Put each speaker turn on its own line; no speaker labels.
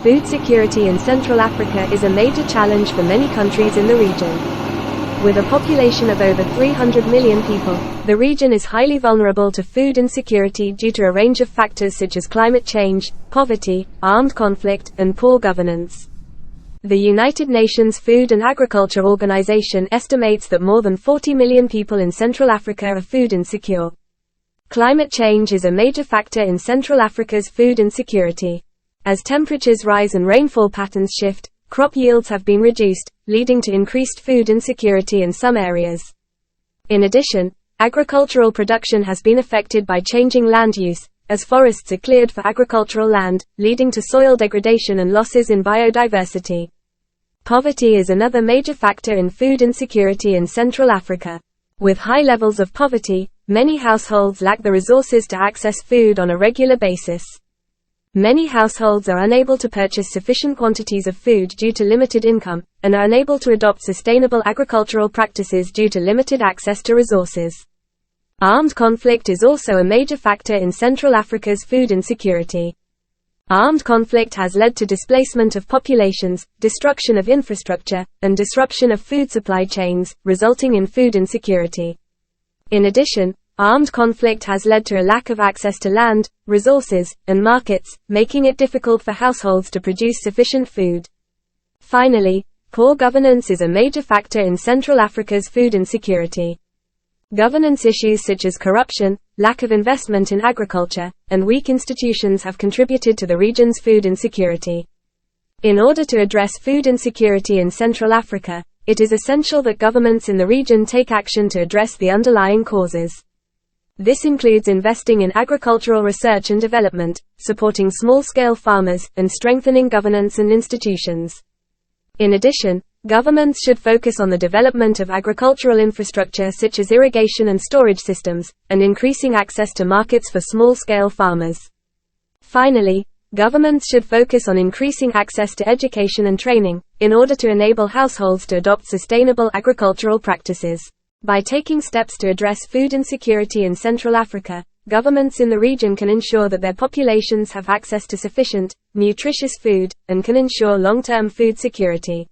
Food security in Central Africa is a major challenge for many countries in the region. With a population of over 300 million people, the region is highly vulnerable to food insecurity due to a range of factors such as climate change, poverty, armed conflict, and poor governance. The United Nations Food and Agriculture Organization estimates that more than 40 million people in Central Africa are food insecure. Climate change is a major factor in Central Africa's food insecurity. As temperatures rise and rainfall patterns shift, crop yields have been reduced, leading to increased food insecurity in some areas. In addition, agricultural production has been affected by changing land use, as forests are cleared for agricultural land, leading to soil degradation and losses in biodiversity. Poverty is another major factor in food insecurity in Central Africa. With high levels of poverty, many households lack the resources to access food on a regular basis. Many households are unable to purchase sufficient quantities of food due to limited income, and are unable to adopt sustainable agricultural practices due to limited access to resources. Armed conflict is also a major factor in Central Africa's food insecurity. Armed conflict has led to displacement of populations, destruction of infrastructure, and disruption of food supply chains, resulting in food insecurity. In addition, armed conflict has led to a lack of access to land, resources, and markets, making it difficult for households to produce sufficient food. Finally, poor governance is a major factor in Central Africa's food insecurity. Governance issues such as corruption, lack of investment in agriculture, and weak institutions have contributed to the region's food insecurity. In order to address food insecurity in Central Africa, it is essential that governments in the region take action to address the underlying causes. This includes investing in agricultural research and development, supporting small-scale farmers, and strengthening governance and institutions. In addition, governments should focus on the development of agricultural infrastructure such as irrigation and storage systems, and increasing access to markets for small-scale farmers. Finally, governments should focus on increasing access to education and training, in order to enable households to adopt sustainable agricultural practices. By taking steps to address food insecurity in Central Africa, governments in the region can ensure that their populations have access to sufficient, nutritious food, and can ensure long-term food security.